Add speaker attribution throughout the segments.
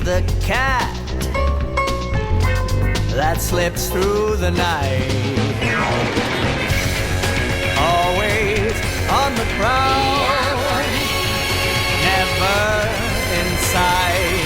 Speaker 1: the cat that slips through the night. Always on the prowl, never in sight.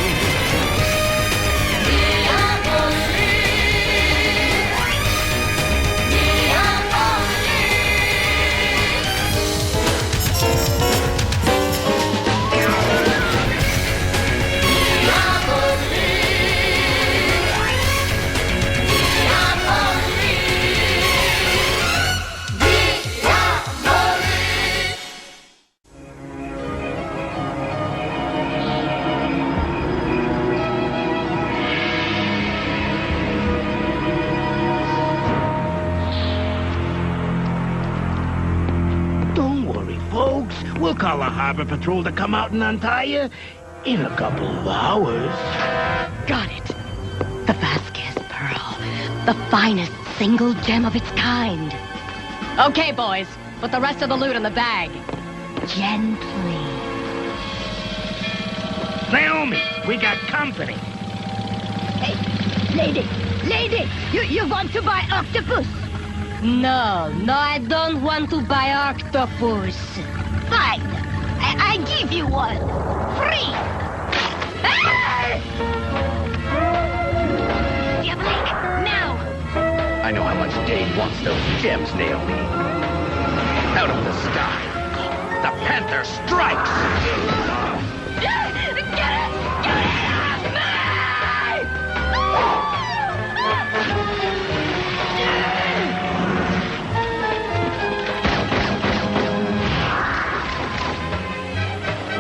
Speaker 2: We'll call the Harbor Patrol to come out and untie you in a couple of hours.
Speaker 3: Got it. The Vasquez Pearl. The finest single gem of its kind. Okay, boys. Put the rest of the loot in the bag. Gently.
Speaker 2: Naomi, we got company.
Speaker 3: Hey, lady, you want to buy octopus? No, I don't want to buy octopus. Fine. I give you one. Free. Diabolique, now.
Speaker 4: I know how much Dave wants those gems, Naomi. Out of the sky, the Panther strikes!
Speaker 3: Get it! Get it off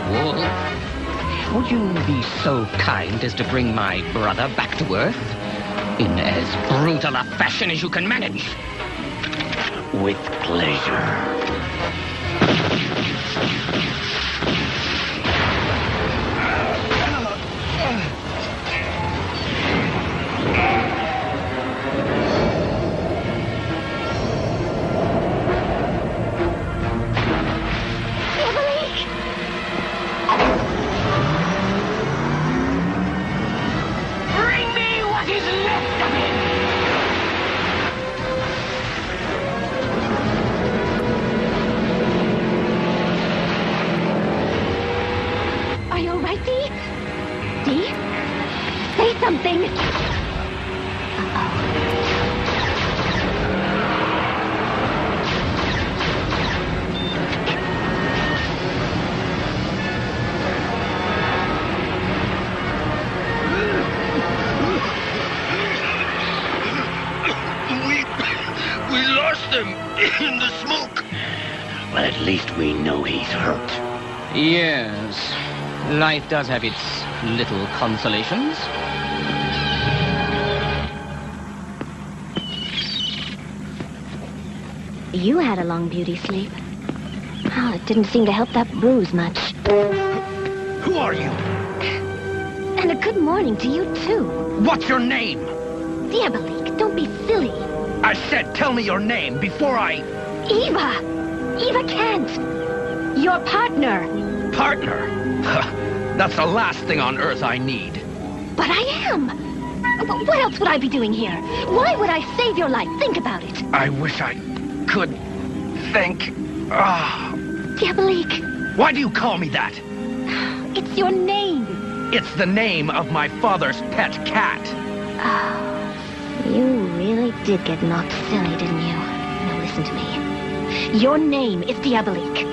Speaker 5: Wolf, would you be so kind as to bring my brother back to Earth? In as brutal a fashion as you can manage.
Speaker 2: With pleasure.
Speaker 3: something.
Speaker 2: We lost him in the smoke. But at least we know he's hurt.
Speaker 5: Yes. Life does have its little consolations.
Speaker 3: You had a long beauty sleep. Oh, it didn't seem to help that bruise much.
Speaker 4: Who are you?
Speaker 3: And a good morning to you, too.
Speaker 4: What's your name?
Speaker 3: Diabolique, don't be silly.
Speaker 4: I said tell me your name before I...
Speaker 3: Eva! Eva Kent! Your partner!
Speaker 4: Partner? That's the last thing on Earth I need.
Speaker 3: But I am! What else would I be doing here? Why would I save your life? Think about it.
Speaker 4: I wish I could think.
Speaker 3: Diabolique.
Speaker 4: Why do you call me that?
Speaker 3: It's your name.
Speaker 4: It's the name of my father's pet cat.
Speaker 3: Oh, you really did get knocked silly, didn't you? Now listen to me. Your name is Diabolique.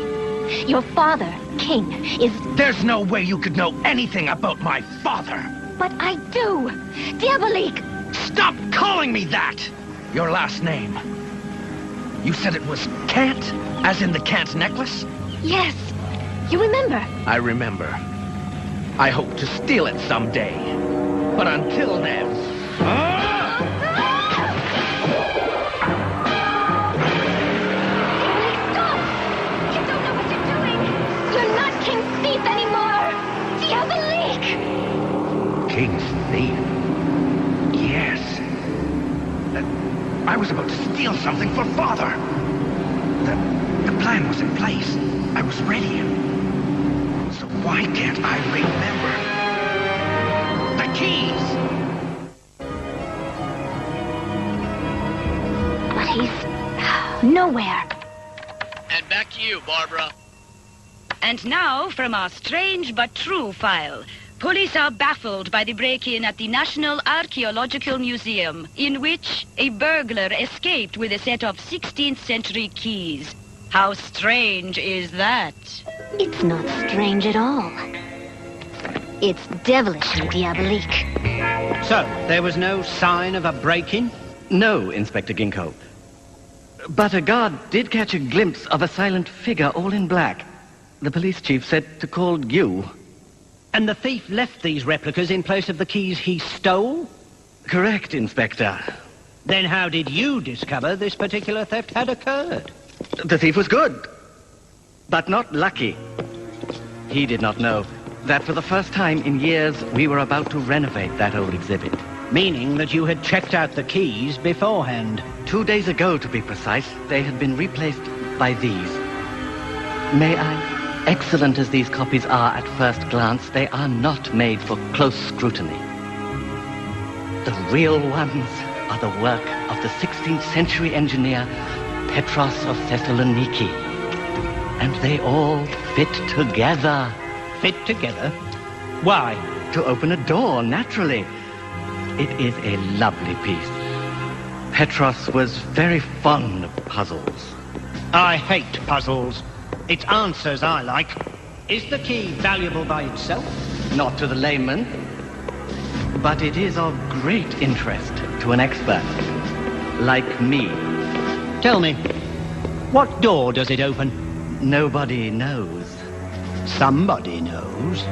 Speaker 3: Your father, King, is...
Speaker 4: There's no way you could know anything about my father.
Speaker 3: But I do. Diabolique.
Speaker 4: Stop calling me that! Your last name. You said it was Kant? As in the Kant necklace?
Speaker 3: Yes. You remember?
Speaker 4: I remember. I hope to steal it someday. But until then...
Speaker 3: Stop! You don't know what you're doing. You're not King's thief anymore. Diabolique!
Speaker 4: King's thief? Yes. I was about to steal something for Father. The plan was in place. I was ready. So why can't I remember?
Speaker 5: keys.
Speaker 3: But he's nowhere.
Speaker 2: And back to you, Barbara.
Speaker 6: And now, from our strange but true file. Police are baffled by the break-in at the National Archaeological Museum, in which a burglar escaped with a set of 16th century keys. How strange is that?
Speaker 3: It's not strange at all. It's devilish and diabolique.
Speaker 7: So, there was no sign of a break-in?
Speaker 8: No, Inspector Ginkgo. But a guard did catch a glimpse of a silent figure all in black. The police chief said to call you.
Speaker 7: And the thief left these replicas in place of the keys he stole?
Speaker 8: Correct, Inspector.
Speaker 7: Then how did you discover this particular theft had occurred?
Speaker 8: The thief was good, but not lucky. He did not know that for the first time in years we were about to renovate that old exhibit.
Speaker 7: Meaning that you had checked out the keys beforehand.
Speaker 8: 2 days ago, to be precise, they had been replaced by these. May I? Excellent as these copies are at first glance, they are not made for close scrutiny. The real ones are the work of the 16th century engineer Petros of Thessaloniki. And they all fit together.
Speaker 7: Fit together? Why?
Speaker 8: To open a door, naturally. It is a lovely piece. Petros was very fond of puzzles.
Speaker 7: I hate puzzles. It's answers I like. Is the key valuable by itself?
Speaker 8: Not to the layman, but it is of great interest to an expert, like me.
Speaker 7: Tell me, what door does it open?
Speaker 8: Nobody knows.
Speaker 7: Somebody knows.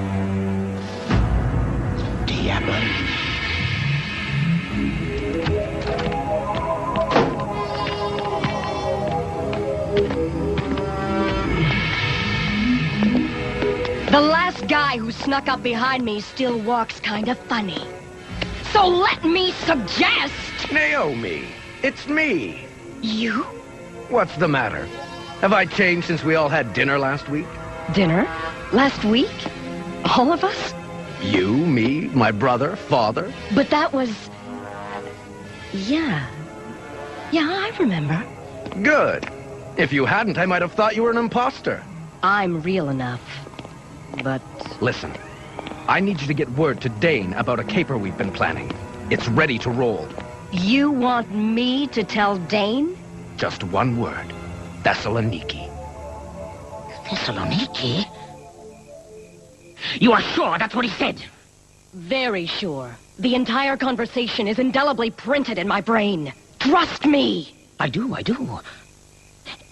Speaker 7: Diabolique.
Speaker 3: The last guy who snuck up behind me still walks kind of funny. So let me suggest...
Speaker 4: Naomi, it's me.
Speaker 3: You?
Speaker 4: What's the matter? Have I changed since we all had dinner last week?
Speaker 3: Dinner? Last week? All of us?
Speaker 4: You, me, my brother, father?
Speaker 3: But that was... Yeah. Yeah, I remember.
Speaker 4: Good. If you hadn't, I might have thought you were an imposter.
Speaker 3: I'm real enough. But...
Speaker 4: Listen, I need you to get word to Dane about a caper we've been planning. It's ready to roll.
Speaker 3: You want me to tell Dane?
Speaker 4: Just one word. Thessaloniki.
Speaker 5: Thessaloniki? You are sure that's what he said?
Speaker 3: Very sure. The entire conversation is indelibly printed in my brain. Trust me!
Speaker 5: I do.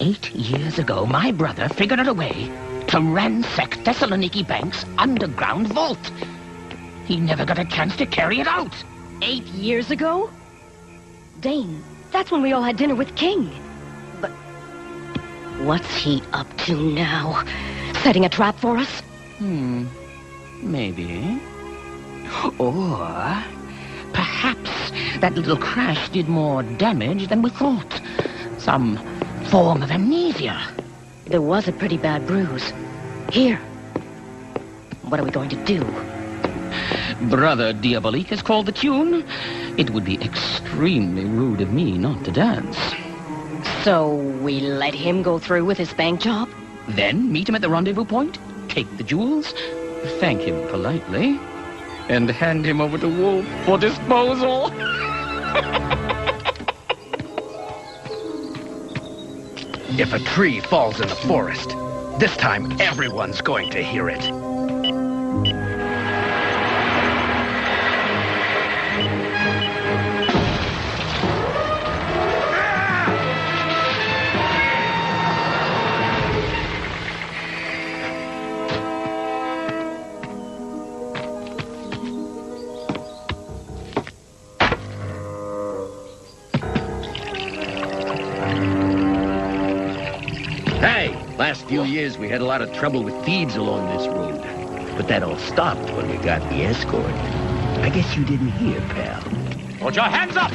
Speaker 5: 8 years ago, my brother figured out a way to ransack Thessaloniki Bank's underground vault. He never got a chance to carry it out.
Speaker 3: 8 years ago? Dane, that's when we all had dinner with King. But what's he up to now? Setting a trap for us?
Speaker 5: Maybe. Or perhaps that little crash did more damage than we thought. Some form of amnesia.
Speaker 3: There was a pretty bad bruise. Here. What are we going to do?
Speaker 5: Brother Diabolique has called the tune. It would be extremely rude of me not to dance.
Speaker 3: So we let him go through with his bank job?
Speaker 5: Then meet him at the rendezvous point, take the jewels, thank him politely, and hand him over to Wolf for disposal.
Speaker 4: If a tree falls in the forest, this time everyone's going to hear it.
Speaker 2: Last few years, we had a lot of trouble with thieves along this road. But that all stopped when we got the escort. I guess you didn't hear, pal.
Speaker 9: Put your hands up!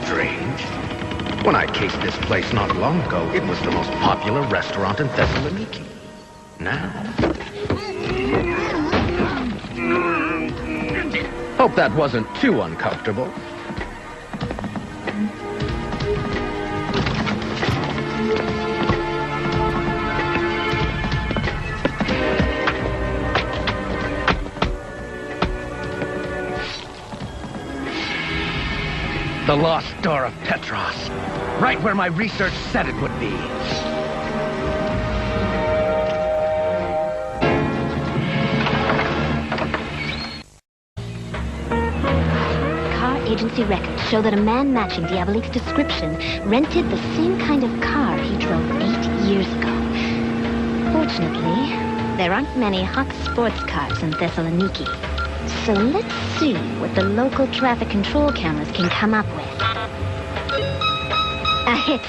Speaker 4: Strange. When I cased this place not long ago, it was the most popular restaurant in Thessaloniki. Now... Hope that wasn't too uncomfortable. The lost door of Petros. Right where my research said it would be.
Speaker 9: Car agency records show that a man matching Diabolik's description rented the same kind of car he drove 8 years ago. Fortunately, there aren't many hot sports cars in Thessaloniki. So let's see what the local traffic control cameras can come up with. A hit.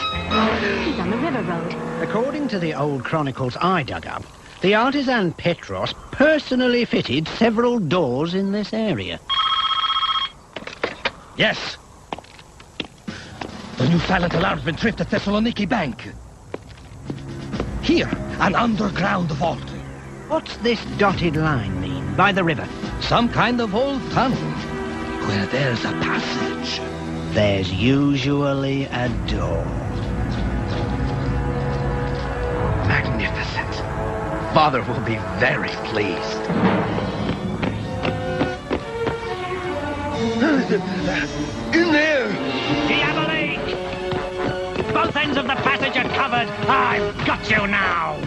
Speaker 9: He's on the river road.
Speaker 7: According to the old chronicles I dug up, the artisan Petros personally fitted several doors in this area.
Speaker 2: Yes. The new silent alarm's been tripped at Thessaloniki Bank. Here, an underground vault.
Speaker 7: What's this dotted line mean by the river?
Speaker 2: Some kind of old tunnel where there's a passage.
Speaker 7: There's usually a door.
Speaker 4: Magnificent. Father will be very pleased.
Speaker 2: In there!
Speaker 7: Diabolik! Both ends of the passage are covered. I've got you now.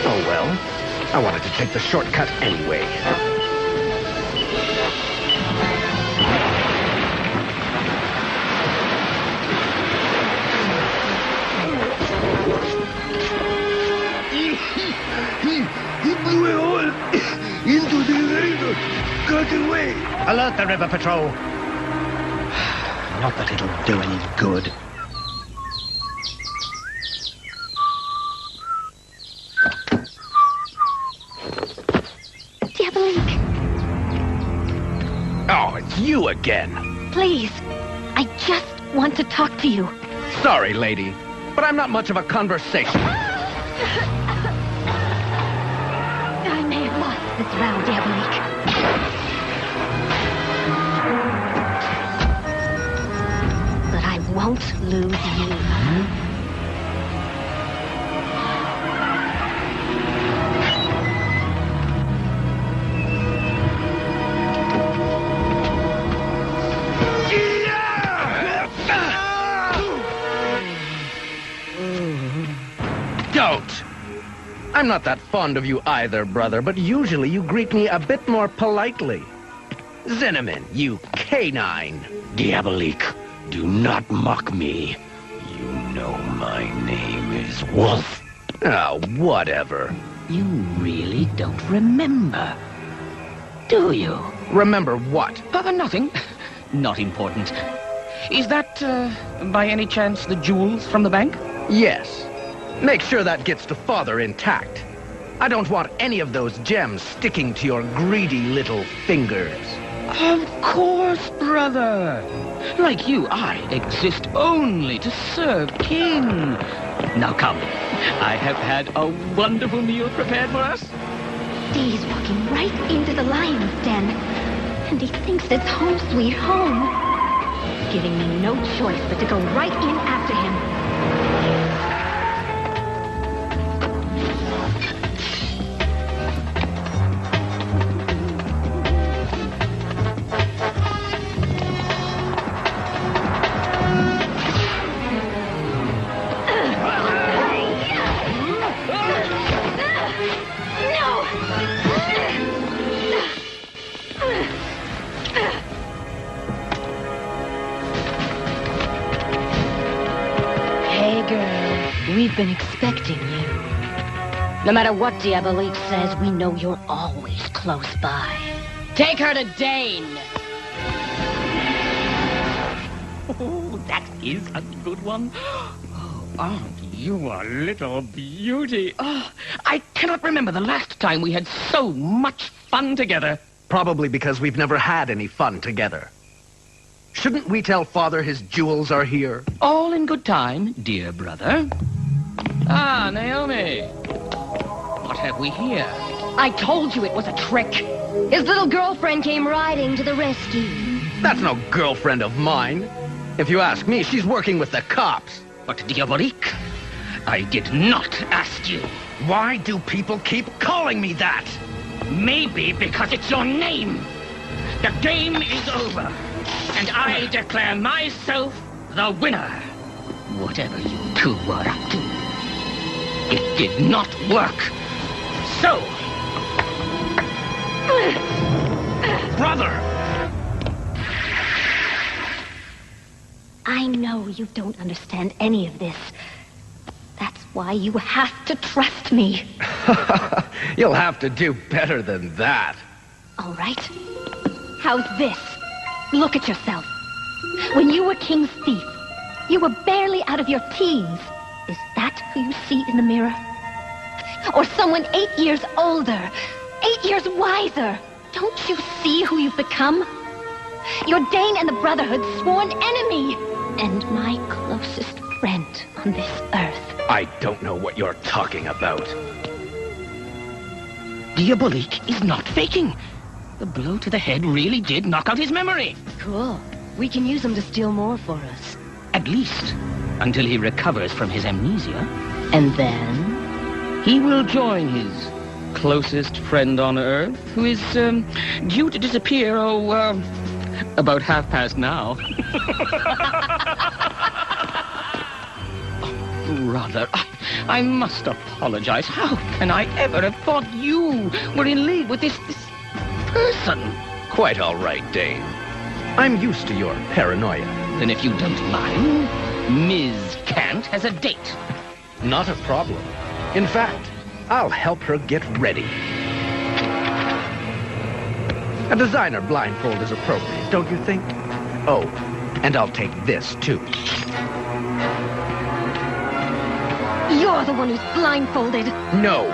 Speaker 4: Oh well. I wanted to take the shortcut anyway.
Speaker 2: He blew a hole into the river. Got away.
Speaker 7: Alert the river patrol. Not that it'll do any good.
Speaker 9: Diabolik,
Speaker 4: Oh, it's you again.
Speaker 9: please. I just want to talk to you.
Speaker 4: Sorry, lady, but I'm not much of a conversation.
Speaker 9: I may have lost this round, Diabolik. But I won't lose you.
Speaker 4: Don't! I'm not that fond of you either, brother, but usually you greet me a bit more politely. Zinneman, you canine!
Speaker 2: Diabolik, do not mock me. You know my name is Wolf.
Speaker 4: Oh, whatever.
Speaker 5: You really don't remember, do you?
Speaker 4: Remember what?
Speaker 5: Nothing. Not important. Is that, by any chance, the jewels from the bank?
Speaker 4: Yes. Make sure that gets to Father intact. I don't want any of those gems sticking to your greedy little fingers.
Speaker 5: Of course, brother. Like you, I exist only to serve King. Now come. I have had a wonderful meal prepared for us.
Speaker 9: He's walking right into the lion's den. And he thinks it's home sweet home. Giving me no choice but to go right in after him.
Speaker 3: been expecting you. No matter what Diabolique says, we know you're always close by. Take her to Dane!
Speaker 5: Oh, that is a good one. Oh, aren't you a little beauty? Oh, I cannot remember the last time we had so much fun together.
Speaker 4: Probably because we've never had any fun together. Shouldn't we tell Father his jewels are here?
Speaker 5: All in good time, dear brother. Ah, Naomi. What have we here?
Speaker 3: I told you it was a trick. His little girlfriend came riding to the rescue.
Speaker 4: That's no girlfriend of mine. If you ask me, she's working with the cops.
Speaker 5: But Diabolique, I did not ask you.
Speaker 4: Why do people keep calling me that?
Speaker 5: Maybe because it's your name. The game is over, and I declare myself the winner. Whatever you two were up to, it did not work. So, brother!
Speaker 9: I know you don't understand any of this. That's why you have to trust me.
Speaker 4: You'll have to do better than that.
Speaker 9: All right. How's this? Look at yourself. When you were King's thief, you were barely out of your teens. Is that who you see in the mirror? Or someone 8 years older, 8 years wiser? Don't you see who you've become? You're Dane and the Brotherhood's sworn enemy, and my closest friend on this earth.
Speaker 4: I don't know what you're talking about.
Speaker 5: Diabolique is not faking. The blow to the head really did knock out his memory.
Speaker 3: Cool. We can use him to steal more for us.
Speaker 5: At least, until he recovers from his amnesia.
Speaker 3: And then?
Speaker 5: He will join his closest friend on Earth, who is due to disappear, about 9:30 now. Brother, I must apologize. How can I ever have thought you were in league with this person?
Speaker 4: Quite all right, Dane. I'm used to your paranoia.
Speaker 5: Then if you don't mind, Ms. Kant has a date.
Speaker 4: Not a problem. In fact, I'll help her get ready. A designer blindfold is appropriate, don't you think? Oh, and I'll take this, too.
Speaker 3: You're the one who's blindfolded.
Speaker 4: No,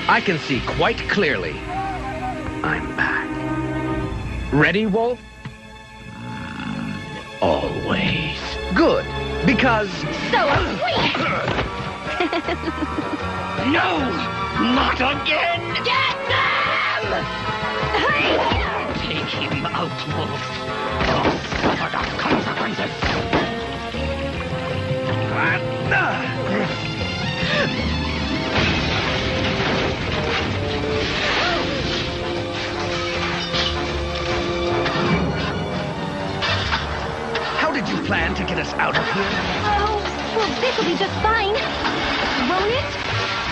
Speaker 4: I can see quite clearly. I'm back. Ready, Wolf?
Speaker 2: Always.
Speaker 4: Good, because...
Speaker 3: So are we!
Speaker 5: No! Not again!
Speaker 3: Get them!
Speaker 5: Take him out, Wolf. Or suffer the consequences.
Speaker 4: How did you plan to get us out of here?
Speaker 9: Oh, well, this'll be just fine. Won't it?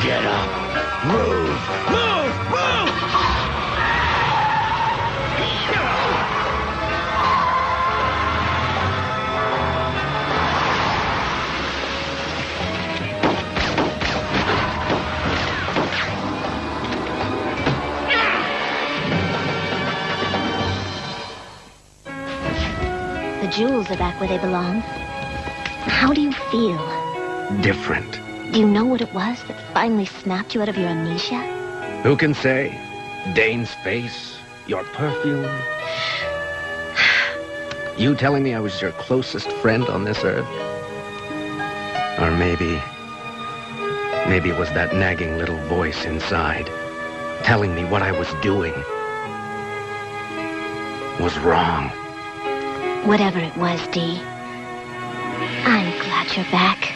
Speaker 2: Get up. Move. Move. Move.
Speaker 9: The jewels are back where they belong. How do you feel?
Speaker 4: Different.
Speaker 9: Do you know what it was that finally snapped you out of your amnesia?
Speaker 4: Who can say? Dane's face, your perfume. You telling me I was your closest friend on this earth? Or maybe it was that nagging little voice inside, telling me what I was doing was wrong.
Speaker 9: Whatever it was, Dee, I'm glad you're back.